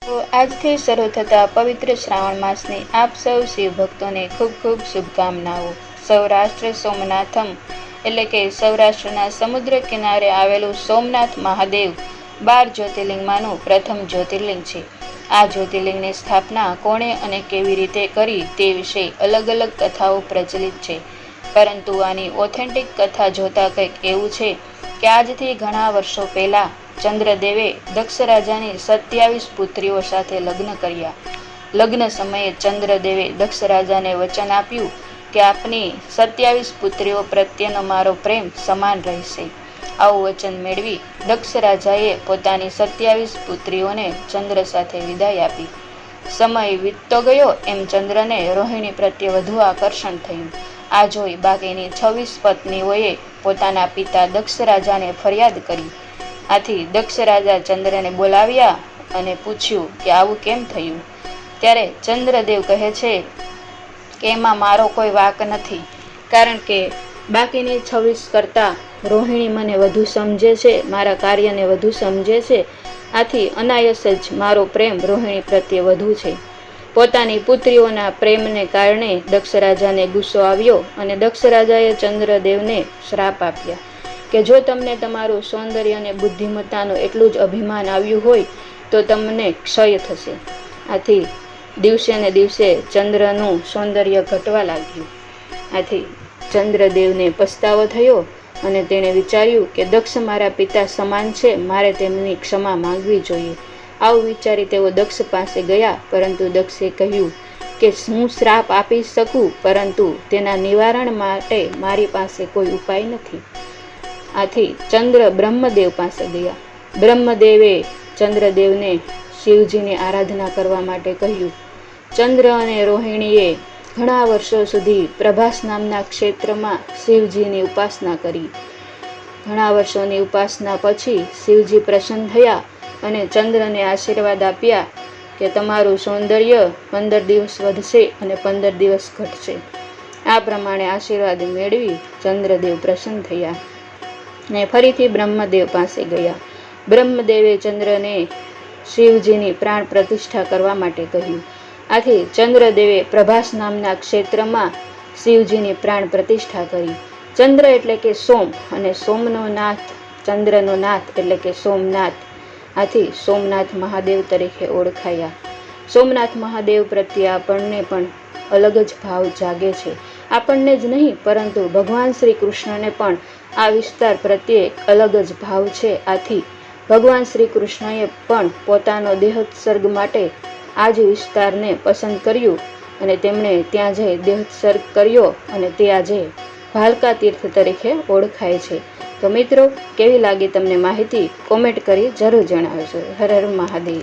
તો આજથી શરૂ થતા પવિત્ર શ્રાવણ માસની આપ સૌ શિવ ભક્તોને ખૂબ ખૂબ શુભકામનાઓ। સૌરાષ્ટ્ર સોમનાથમ એટલે કે સૌરાષ્ટ્રના સમુદ્ર કિનારે આવેલું સોમનાથ મહાદેવ 12 જ્યોતિર્લિંગમાંનું પ્રથમ જ્યોતિર્લિંગ છે। આ જ્યોતિર્લિંગની સ્થાપના કોણે અને કેવી રીતે કરી તે વિશે અલગ અલગ કથાઓ પ્રચલિત છે, પરંતુ આની ઓથેન્ટિક કથા જોતા કંઈક એવું છે કે આજથી ઘણા વર્ષો પહેલા ચંદ્રદેવે દક્ષ રાજાની 27 પુત્રીઓ સાથે લગ્ન કર્યા। લગ્ન સમયે ચંદ્રદેવે દક્ષ રાજાને વચન આપ્યું કે આપની 27 પુત્રીઓ પ્રત્યેનો મારો પ્રેમ સમાન રહેશે। આવું વચન મેળવી દક્ષ રાજાએ પોતાની 27 પુત્રીઓને ચંદ્ર સાથે વિદાય આપી। સમય વીતતો ગયો એમ ચંદ્રને રોહિણી પ્રત્યે વધુ આકર્ષણ થયું। આ જોઈ બાકીની 26 પત્નીઓએ પોતાના પિતા દક્ષ રાજાને ફરિયાદ કરી। આથી દક્ષ રાજા ચંદ્રને બોલાવ્યા અને પૂછ્યું કે આવું કેમ થયું। ત્યારે ચંદ્રદેવ કહે છે કે એમાં મારો કોઈ વાંક નથી, કારણ કે બાકીની 26 કરતાં રોહિણી મને વધુ સમજે છે, મારા કાર્યને વધુ સમજે છે। આથી અનાયસ જ મારો પ્રેમ રોહિણી પ્રત્યે વધુ છે। પોતાની પુત્રીઓના પ્રેમને કારણે દક્ષ રાજાને ગુસ્સો આવ્યો અને દક્ષ રાજાએ ચંદ્રદેવને શ્રાપ આપ્યા કે જો તમને તમારું સૌંદર્ય અને બુદ્ધિમત્તાનું એટલું જ અભિમાન આવ્યું હોય તો તમને ક્ષય થશે। આથી દિવસે ને દિવસે ચંદ્રનું સૌંદર્ય ઘટવા લાગ્યું। આથી ચંદ્રદેવને પસ્તાવો થયો અને તેણે વિચાર્યું કે દક્ષ મારા પિતા સમાન છે, મારે તેમની ક્ષમા માંગવી જોઈએ। આવું વિચારી તેઓ દક્ષ પાસે ગયા, પરંતુ દક્ષે કહ્યું કે હું શ્રાપ આપી શકું, પરંતુ તેના નિવારણ માટે મારી પાસે કોઈ ઉપાય નથી। આથી ચંદ્ર બ્રહ્મદેવ પાસે ગયા। બ્રહ્મદેવે ચંદ્રદેવને શિવજીની આરાધના કરવા માટે કહ્યું। ચંદ્ર અને રોહિણીએ ઘણા વર્ષો સુધી પ્રભાસ નામના ક્ષેત્રમાં શિવજીની ઉપાસના કરી। ઘણા વર્ષોની ઉપાસના પછી શિવજી પ્રસન્ન થયા અને ચંદ્રને આશીર્વાદ આપ્યા કે તમારું સૌંદર્ય 15 દિવસ વધશે અને 15 દિવસ ઘટશે। આ પ્રમાણે આશીર્વાદ મેળવી ચંદ્રદેવ પ્રસન્ન થયા ને ફરીથી બ્રહ્મદેવ પાસે ગયા। બ્રહ્મદેવે ચંદ્રને શિવજીની પ્રાણ પ્રતિષ્ઠા કરવા માટે કહ્યું। આથી ચંદ્રદેવે પ્રભાસ નામના ક્ષેત્રમાં શિવજીની પ્રાણ પ્રતિષ્ઠા કરી। ચંદ્ર એટલે કે સોમ અને સોમનો નાથ, ચંદ્રનો નાથ એટલે કે સોમનાથ। આથી સોમનાથ મહાદેવ તરીકે ઓળખાયા। સોમનાથ મહાદેવ પ્રત્યે આપણને પણ અલગ જ ભાવ જાગે છે। આપણને જ નહીં, પરંતુ ભગવાન શ્રી કૃષ્ણને પણ આ વિસ્તાર પ્રત્યે અલગ જ ભાવ છે। આથી ભગવાન શ્રી કૃષ્ણએ પણ પોતાનો દેહોત્સર્ગ માટે આ જ વિસ્તારને પસંદ કર્યું અને તેમણે ત્યાં જઈ દેહોત્સર્ગ કર્યો અને તે આજે ભાલકા તીર્થ તરીકે ઓળખાય છે। તો મિત્રો, કેવી લાગી તમને માહિતી? કોમેન્ટ કરી જરૂર જણાવજો। હર હર મહાદેવ।